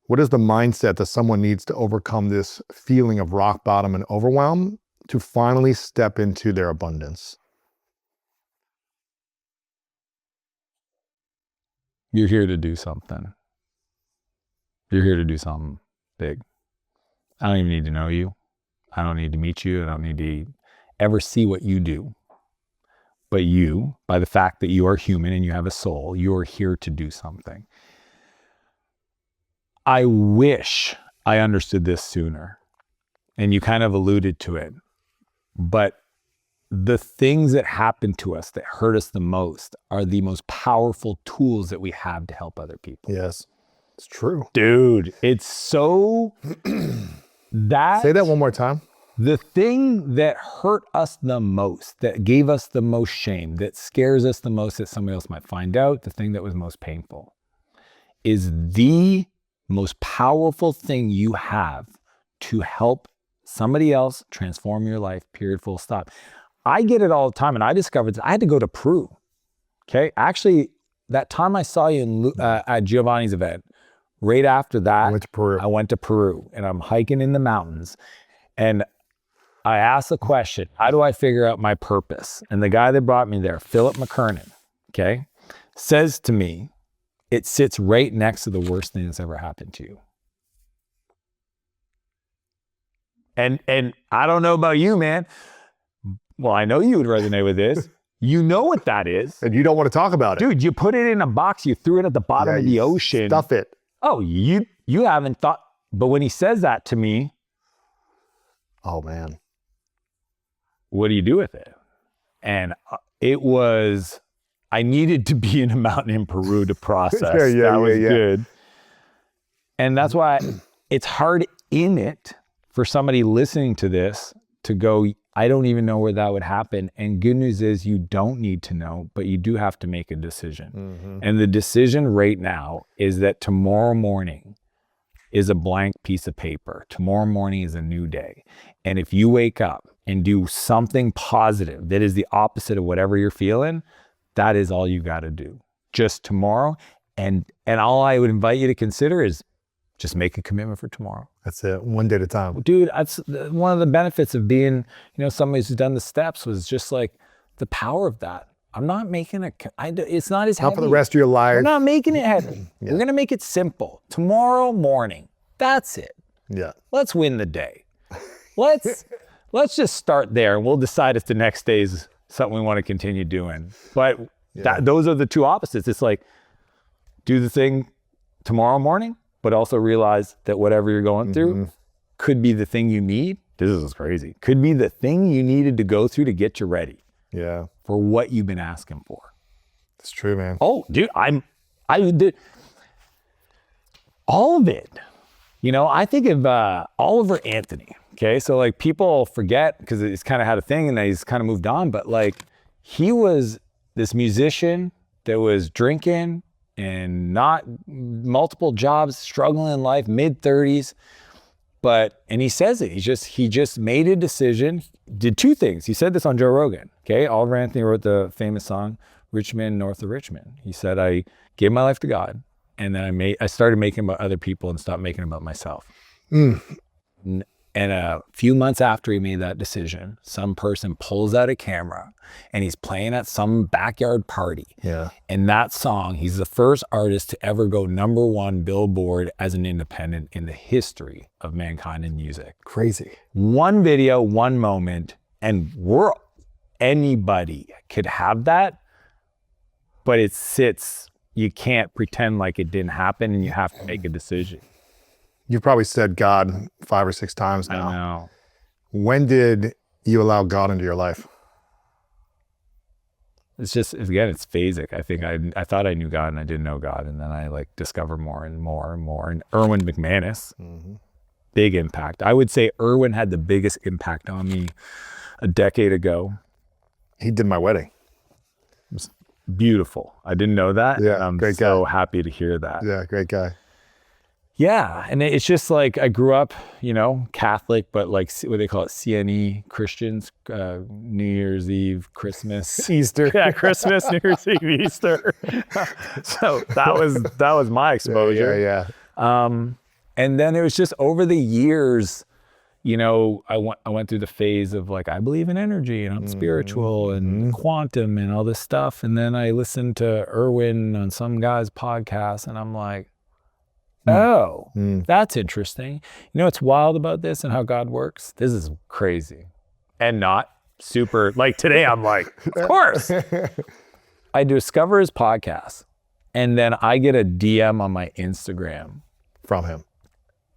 What is the mindset that someone needs to overcome this feeling of rock bottom and overwhelm to finally step into their abundance? You're here to do something. You're here to do something big. I don't even need to know you. I don't need to meet you. I don't need to ever see what you do. But you, by the fact that you are human and you have a soul, you are here to do something. I wish I understood this sooner. And you kind of alluded to it. But the things that happen to us that hurt us the most are the most powerful tools that we have to help other people. Yes, it's true. Dude, it's so that. Say that one more time. The thing that hurt us the most, that gave us the most shame, that scares us the most that somebody else might find out, the thing that was most painful, is the most powerful thing you have to help somebody else transform your life, period, full stop. I get it all the time, and I discovered that I had to go to Peru. Okay, actually, that time I saw you at Giovanni's event, right after that, I went to Peru, and I'm hiking in the mountains, and I asked the question, how do I figure out my purpose? And the guy that brought me there, Philip McKernan, okay, says to me, it sits right next to the worst thing that's ever happened to you. And I don't know about you, man. Well, I know you would resonate with this. You know what that is. And you don't want to talk about it. Dude, you put it in a box, you threw it at the bottom of the ocean. Stuff it. Oh, you haven't thought, but when he says that to me, oh man, what do you do with it? And I needed to be in a mountain in Peru to process. That was good. And that's why it's hard in it for somebody listening to this to go, I don't even know where that would happen. And good news is you don't need to know, but you do have to make a decision. Mm-hmm. And the decision right now is that tomorrow morning is a blank piece of paper. Tomorrow morning is a new day. And if you wake up and do something positive that is the opposite of whatever you're feeling, that is all you got to do. Just tomorrow. And all I would invite you to consider is just make a commitment for tomorrow. That's it. One day at a time. Dude, that's one of the benefits of being, somebody who's done the steps was just like the power of that. I'm not making it's not as heavy. Not for the rest of your life. We're not making it heavy. Yeah. We're going to make it simple. Tomorrow morning. That's it. Yeah. Let's win the day. Let's just start there, and we'll decide if the next day is something we want to continue doing. But those are the two opposites. It's like, do the thing tomorrow morning, but also realize that whatever you're going through could be the thing you need. This is crazy. Could be the thing you needed to go through to get you ready. Yeah. For what you've been asking for. It's true, man. Oh, dude, I did all of it. I think of Oliver Anthony. Okay, so like people forget because he's kind of had a thing and he's kind of moved on, but like he was this musician that was drinking and not multiple jobs, struggling in life, mid-30s. And he says it, he just made a decision, did two things. He said this on Joe Rogan, okay? Oliver Anthony wrote the famous song, Rich Man North of Richmond. He said, I gave my life to God, and then I started making about other people and stopped making about myself. And a few months after he made that decision, some person pulls out a camera and he's playing at some backyard party. Yeah. And that song, he's the first artist to ever go #1 Billboard as an independent in the history of mankind in music. Crazy. One video, one moment, and anybody could have that, but you can't pretend like it didn't happen and you have to make a decision. You've probably said God 5 or 6 times now. I know. When did you allow God into your life? It's just, again, it's phasic. I think I thought I knew God and I didn't know God. And then I discovered more and more and more. And Erwin McManus, big impact. I would say Erwin had the biggest impact on me a decade ago. He did my wedding. It was beautiful. I didn't know that. Yeah, and I'm great so guy. Happy to hear that. Yeah, great guy. Yeah, and it's just like I grew up, Catholic, but like what they call it, CNE Christians, New Year's Eve, Christmas, Easter. Yeah, Christmas, New Year's Eve, Easter. So that was my exposure. Yeah. And then it was just over the years, you know, I went through the phase of like, I believe in energy and I'm spiritual and quantum and all this stuff. And then I listened to Erwin on some guy's podcast and I'm like, oh, that's interesting. You know what's wild about this and how God works? This is crazy and not super. Like today, I'm like, of course. I discover his podcast and then I get a DM on my Instagram. From him.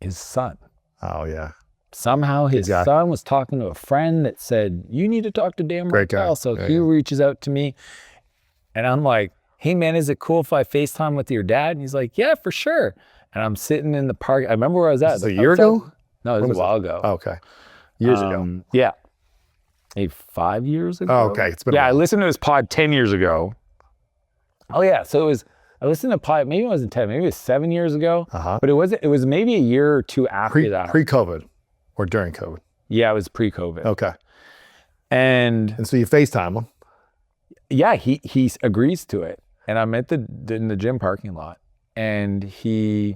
His son. Oh, yeah. Somehow his son was talking to a friend that said, you need to talk to Dan Martell. So he reaches out to me and I'm like, hey man, is it cool if I FaceTime with your dad? And he's like, yeah, for sure. And I'm sitting in the park. I remember where I was at. This is a year ago? No, it was a while ago. Oh, okay. Years ago. Yeah. Maybe 5 years ago. Oh, okay. It's been a while. I listened to his pod 10 years ago. Oh yeah. So I listened to pod, maybe it wasn't 10, maybe it was 7 years ago. But it was maybe a year or two after that. Pre-COVID or during COVID? Yeah, it was pre-COVID. Okay. And so you FaceTime him? Yeah, he agrees to it. And I'm in the gym parking lot and he's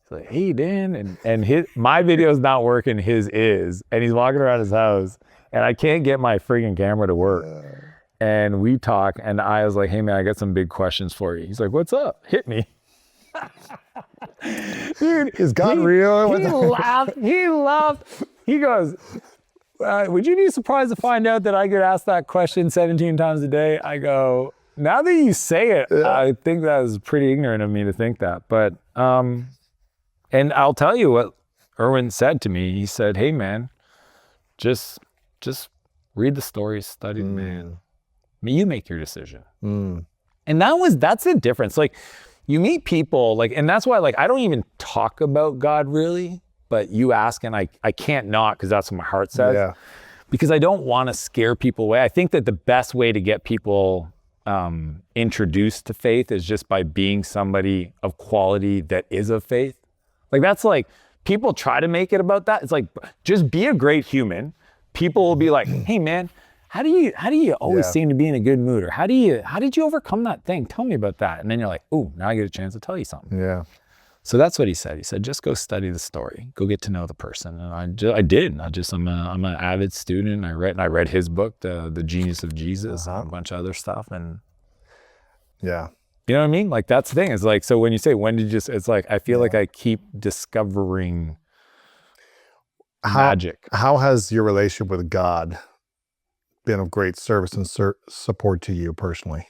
like, hey Dan, and my video's not working, his is. And he's walking around his house and I can't get my freaking camera to work. And we talk and I was like, hey man, I got some big questions for you. He's like, what's up? Hit me. Dude, is God real? He laughed. He laughed. He goes, would you be surprised to find out that I get asked that question 17 times a day? I go, now that you say it, I think that was pretty ignorant of me to think that. But, and I'll tell you what Erwin said to me. He said, hey man, just read the stories, study the man. I mean, you make your decision. And that's the difference. Like you meet people like, and that's why like, I don't even talk about God really, but you ask and I can't not, because that's what my heart says. Yeah. Because I don't want to scare people away. I think that the best way to get people introduced to faith is just by being somebody of quality that is of faith. Like that's like, people try to make it about that. It's like, just be a great human. People will be like, hey man, how do you always seem to be in a good mood? Or how did you overcome that thing? Tell me about that. And then you're like, oh, now I get a chance to tell you something. Yeah. So that's what he said. He said, just go study the story, go get to know the person. And I did. I'm an avid student. I read his book, The Genius of Jesus, and a bunch of other stuff. And yeah, you know what I mean? Like that's the thing. It's like, so when you say, when did you, it's like, I feel like I keep discovering magic. How has your relationship with God been of great service and support to you personally?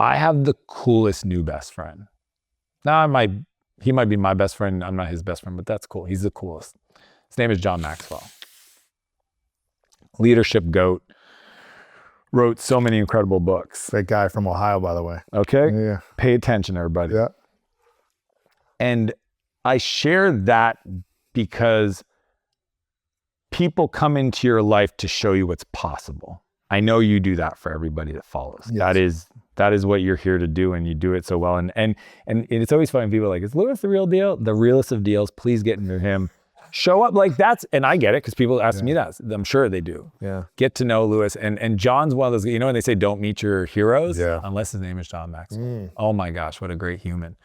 I have the coolest new best friend. Now he might be my best friend. I'm not his best friend, but that's cool. He's the coolest. His name is John Maxwell. Leadership GOAT. Wrote so many incredible books. Great guy from Ohio, by the way. Okay? Yeah. Pay attention, everybody. Yeah. And I share that because people come into your life to show you what's possible. I know you do that for everybody that follows. Yes. That is what you're here to do, and you do it so well. And it's always funny, people are like, is Lewis the real deal? The realest of deals, please get into him. Show up like that's, and I get it because people ask me that. I'm sure they do. Yeah. Get to know Lewis. And John's one of those, you know, when they say don't meet your heroes, yeah, unless his name is John Maxwell. Oh my gosh, what a great human.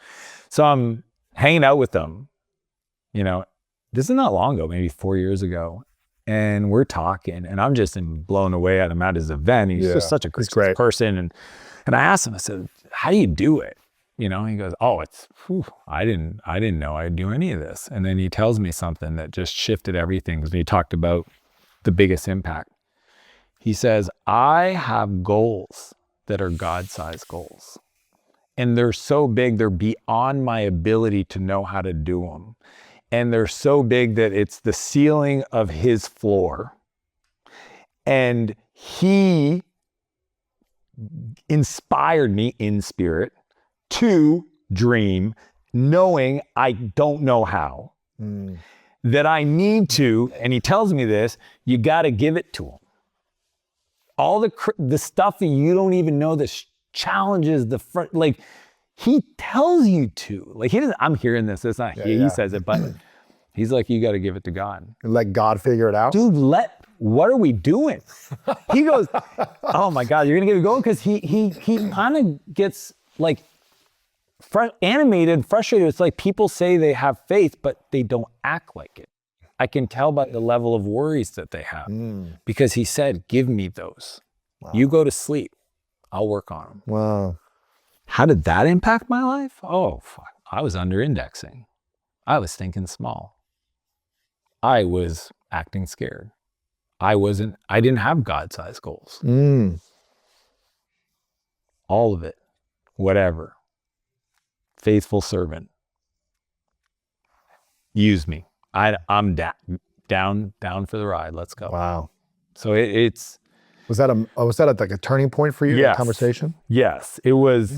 So I'm hanging out with them, you know, this is not long ago, maybe 4 years ago. And we're talking and I'm just blown away at him at his event. He's just such a great person. And I asked him, I said, how do you do it? You know, he goes, oh, I didn't know I'd do any of this. And then he tells me something that just shifted everything because he talked about the biggest impact. He says, I have goals that are God-sized goals. And they're so big, they're beyond my ability to know how to do them. And they're so big that it's the ceiling of his floor. And he inspired me in spirit to dream, knowing I don't know how, that I need to, and he tells me this, you got to give it to him. All the stuff that you don't even know, the challenges, like he tells you to, like he doesn't, I'm hearing this, it's not he says it, but he's like, you got to give it to God. And let God figure it out? Dude, what are we doing? He goes, oh my God, you're going to get it going? Because he kind of gets like, animated, frustrated. It's like people say they have faith, but they don't act like it. I can tell by the level of worries that they have because he said, give me those. Wow. You go to sleep. I'll work on them. Wow. How did that impact my life? Oh, fuck. I was under indexing. I was thinking small. I was acting scared. I didn't have God-sized goals. All of it. Whatever. Faithful servant. Use me. I'm down for the ride. Let's go. Wow. So it's. Was that like a turning point for you? Yes. That conversation? Yes, it was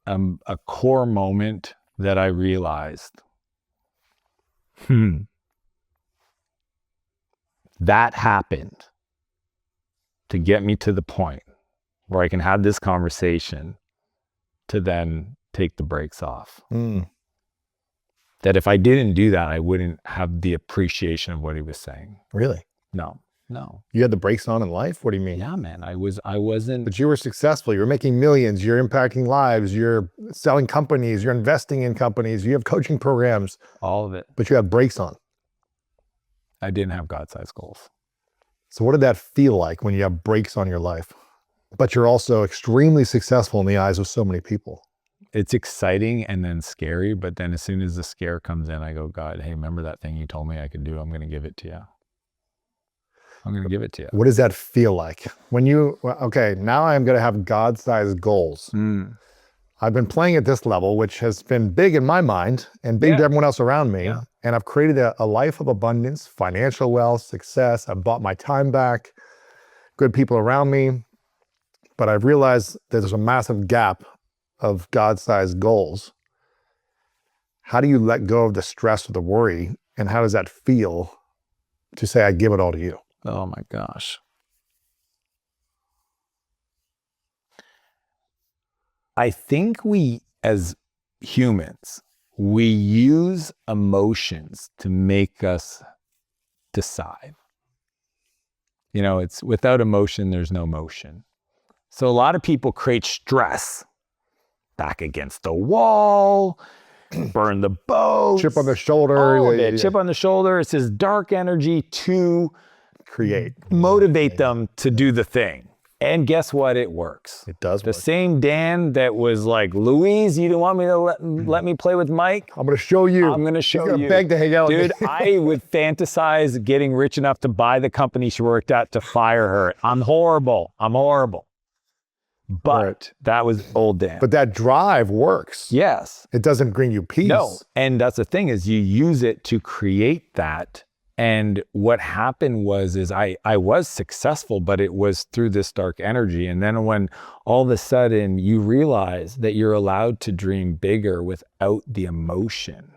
a core moment that I realized. That happened to get me to the point where I can have this conversation to then take the brakes off. That if I didn't do that, I wouldn't have the appreciation of what he was saying. Really? No. You had the brakes on in life? What do you mean? Yeah, man. I wasn't. But you were successful. You were making millions. You're impacting lives. You're selling companies. You're investing in companies. You have coaching programs. All of it. But you have brakes on. I didn't have God-sized goals. So what did that feel like when you have brakes on your life? But you're also extremely successful in the eyes of so many people. It's exciting and then scary, but then as soon as the scare comes in, I go, God, hey, remember that thing you told me I could do? I'm going to give it to you. I'm going to give it to you. What does that feel like? When okay, now I'm going to have God-sized goals. I've been playing at this level, which has been big in my mind and big to everyone else around me. Yeah. And I've created a life of abundance, financial wealth, success. I've bought my time back, good people around me. But I've realized that there's a massive gap of God-sized goals. How do you let go of the stress or the worry? And how does that feel to say, I give it all to you? Oh my gosh. I think we, as humans, we use emotions to make us decide. You know, it's without emotion, there's no motion. So a lot of people create stress. Back against the wall, burn the boat. Chip on the shoulder. Chip on the shoulder. It's this dark energy to motivate them to do the thing. And guess what? It works. It does work. The same Dan that was like, Louise, you didn't want me to let me play with Mike? I'm going to show you. I'm going to show you. Beg to hang out Dude, with me. I would fantasize getting rich enough to buy the company she worked at to fire her. I'm horrible. But that was old Dan. But that drive works. Yes. It doesn't bring you peace. No. And that's the thing is you use it to create that. And what happened was I was successful, but it was through this dark energy. And then when all of a sudden you realize that you're allowed to dream bigger without the emotion,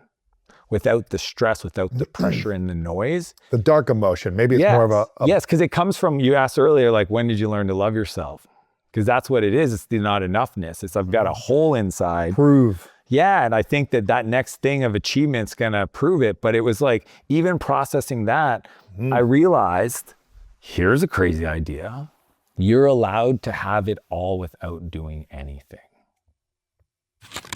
without the stress, without the pressure and the noise. The dark emotion. Maybe it's more of a... Yes, because it comes from, you asked earlier, like, when did you learn to love yourself? Because that's what it is. It's the not enoughness. It's I've got a hole inside. Prove. Yeah, and I think that next thing of achievement's gonna prove it. But it was like, even processing that, I realized, here's a crazy idea. You're allowed to have it all without doing anything.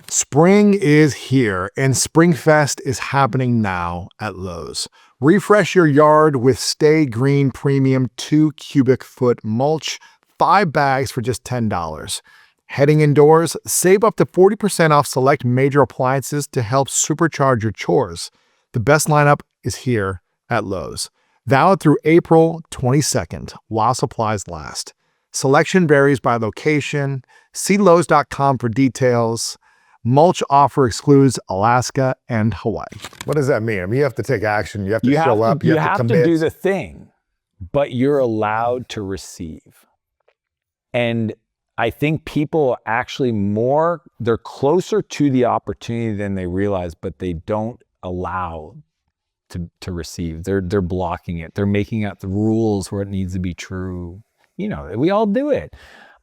Spring is here, and SpringFest is happening now at Lowe's. Refresh your yard with Stay Green Premium 2 cubic foot mulch, 5 bags for just $10. Heading indoors, save up to 40% off select major appliances to help supercharge your chores. The best lineup is here at Lowe's. Valid through April 22nd, while supplies last. Selection varies by location. See Lowe's.com for details. Mulch offer excludes Alaska and Hawaii. What does that mean? I mean, you have to take action. You have to show up. You have to do the thing, but you're allowed to receive. And I think people actually they're closer to the opportunity than they realize, but they don't allow to receive. They're blocking it. They're making out the rules where it needs to be true. You know, we all do it.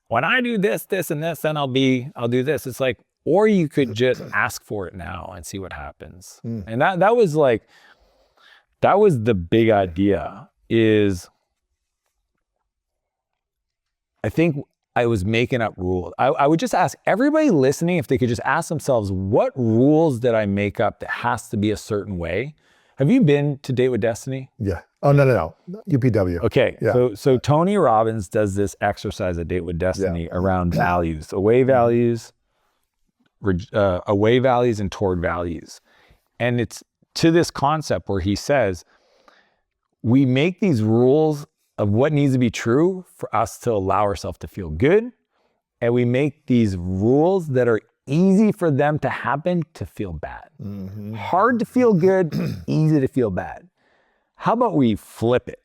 When I do this, this, and this, then I'll do this. It's like, or you could just ask for it now and see what happens. And that was the big idea is, I think I was making up rules. I would just ask everybody listening if they could just ask themselves, what rules did I make up that has to be a certain way? Have you been to Date with Destiny? Yeah. Oh, no. UPW. Okay. Yeah. So Tony Robbins does this exercise at Date with Destiny around values, away values, away values and toward values. And it's to this concept where he says, we make these rules of what needs to be true for us to allow ourselves to feel good. And we make these rules that are easy for them to happen to feel bad. Hard to feel good, easy to feel bad. How about we flip it?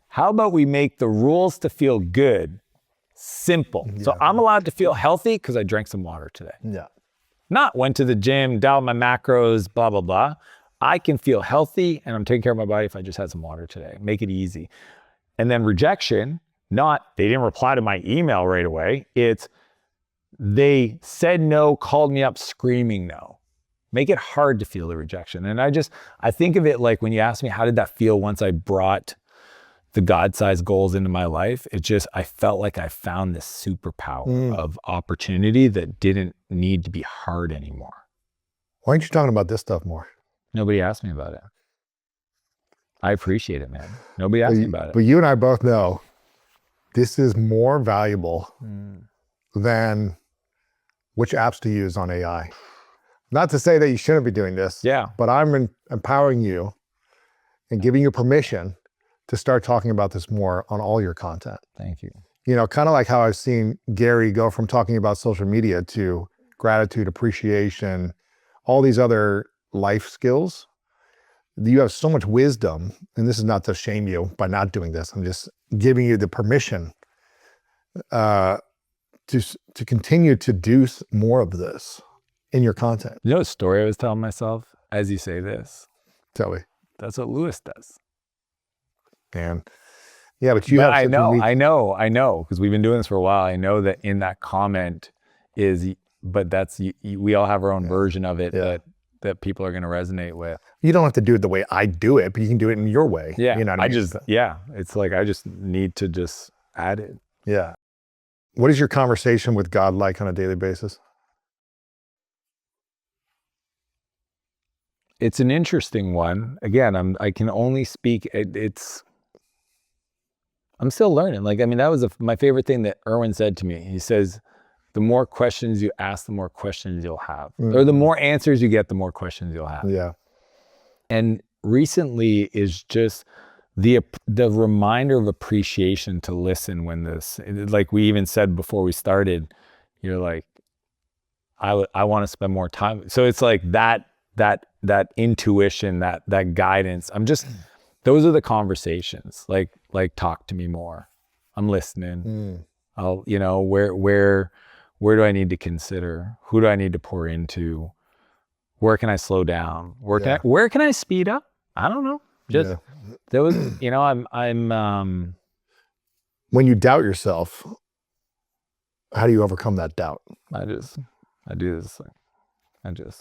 How about we make the rules to feel good simple? So I'm allowed to feel healthy because I drank some water today. Yeah. Not went to the gym, dialed my macros, blah, blah, blah. I can feel healthy and I'm taking care of my body if I just had some water today. Make it easy. And then rejection, not they didn't reply to my email right away. It's they said no, called me up screaming no. Make it hard to feel the rejection. And I think of it like when you ask me, how did that feel once I brought the God-sized goals into my life? I felt like I found this superpower of opportunity that didn't need to be hard anymore. Why aren't you talking about this stuff more? Nobody asked me about it. I appreciate it, man. Nobody asked me about it. But you and I both know this is more valuable than which apps to use on AI. Not to say that you shouldn't be doing this, but I'm empowering you and giving you permission to start talking about this more on all your content. Thank you. You know, kind of like how I've seen Gary go from talking about social media to gratitude, appreciation, all these other life skills. You have so much wisdom, and this is not to shame you by not doing this. I'm just giving you the permission to continue to do more of this in your content. You know what story I was telling myself as you say this? Tell me. That's what Lewis does. And yeah, but you have. I know, because we've been doing this for a while. I know that in that comment but that's, we all have our own version of it that people are going to resonate with. You don't have to do it the way I do it, but you can do it in your way. Yeah. You know what I mean? It's like, I just need to just add it. Yeah. What is your conversation with God like on a daily basis? It's an interesting one. Again, I can only speak, I'm still learning. Like, I mean, that was my favorite thing that Erwin said to me. He says, the more questions you ask, the more questions you'll have. Or the more answers you get, the more questions you'll have. Yeah. And recently is just the reminder of appreciation to listen when like we even said before we started, you're like, I want to spend more time. So it's like that intuition, that guidance. Those are the conversations. Like talk to me more. I'm listening. I'll, where do I need to consider? Who do I need to pour into? Where can I slow down? Where can I speed up? I don't know. There was, I'm when you doubt yourself, how do you overcome that doubt? I do this thing.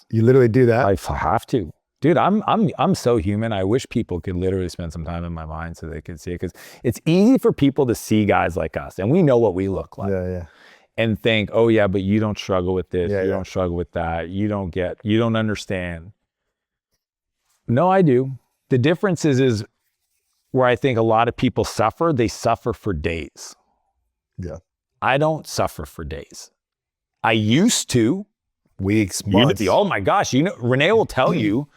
You literally do that? I have to. Dude, I'm so human. I wish people could literally spend some time in my mind so they could see it, because it's easy for people to see guys like us and we know what we look like. Yeah. And think, oh yeah, but you don't struggle with this, you don't struggle with that, you don't understand. No, I do. The difference is where I think a lot of people suffer, they suffer for days. Yeah. I don't suffer for days. I used to. Weeks, months. Oh my gosh, Renee will tell you,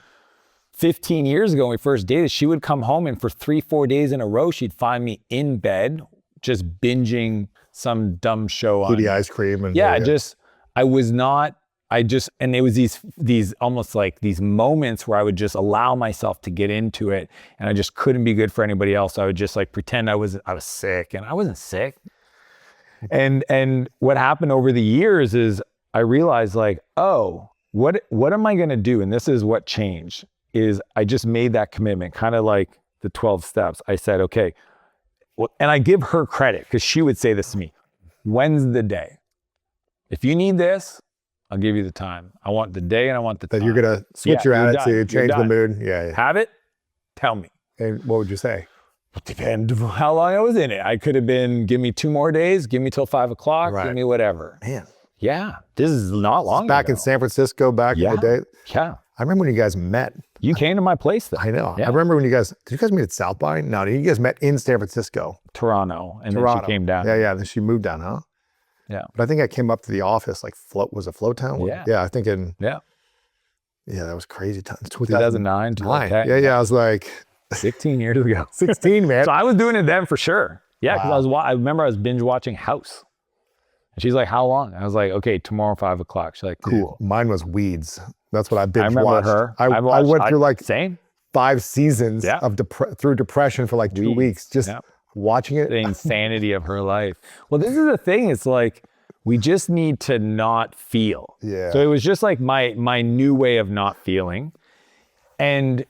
15 years ago when we first dated, she would come home and for 3-4 days in a row, she'd find me in bed, just binging some dumb show on. Eating ice cream. And and it was these almost like these moments where I would just allow myself to get into it and I just couldn't be good for anybody else. So I would just like pretend I was sick, and I wasn't sick. And what happened over the years is I realized like, oh, what am I going to do? And this is what changed, is I just made that commitment, kind of like the 12 steps. I said, okay, well, and I give her credit because she would say this to me, when's the day? If you need this, I'll give you the time. I want the day and I want the time. That you're going to switch your attitude, change the mood. Yeah. Have it? Tell me. And what would you say? Depend how long I was in it. I could have been, give me 2 more days, give me till 5 o'clock, Right. give me whatever. Man. Yeah, this is not long Back ago. in San Francisco, back in the day. Yeah. I remember when you guys met. You came to my place then. I know. Yeah. I remember when did you guys meet at South by? No, you guys met in San Francisco. Toronto. And Toronto. then she came down. Yeah. Then she moved down, huh? Yeah. But I think I came up to the office, like was it Float Town? Yeah. Yeah, I think Yeah. yeah, that was crazy time. 2009. Yeah, I was like 16 years ago. 16, man. So I was doing it then for sure. Yeah, because Wow. I remember I was binge watching House. And she's like, how long? I was like, okay, tomorrow 5 o'clock. She's like, cool. Mine was Weeds. That's what I binge I remember watched. her. I went through like same 5 seasons Yeah. of through depression for like 2 weeks, just Yeah. watching it. the insanity of her life. Well, this is the thing. It's like we just need to not feel. Yeah. So it was just like my new way of not feeling. And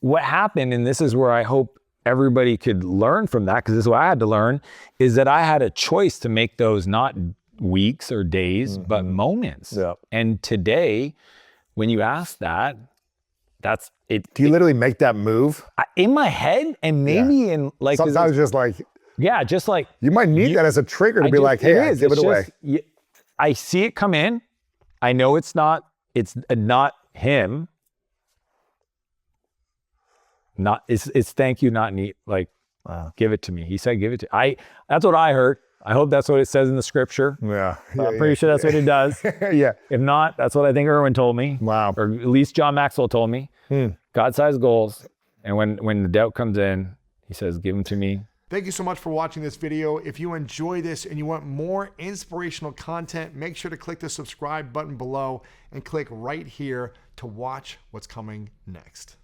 what happened, and this is where I hope everybody could learn from that, because this is what I had to learn, is that I had a choice to make those not weeks or days, but moments. Yeah. And today, when you ask that, that's it. Do you literally make that move? In my head, and maybe in like, Sometimes just like, yeah, just like, you might need that as a trigger to I be just- like, hey, is. give It's it away. just- I see it come in. I know it's not him. It's thank you, not neat. Like, give it to me. He said, give it to that's what I heard. I hope that's what it says in the scripture. Yeah. I'm pretty sure that's what it does. Yeah. If not, that's what I think Erwin told me. Wow. Or at least John Maxwell told me. God-sized goals. And when the doubt comes in, he says, give them to me. Thank you so much for watching this video. If you enjoy this and you want more inspirational content, make sure to click the subscribe button below and click right here to watch what's coming next.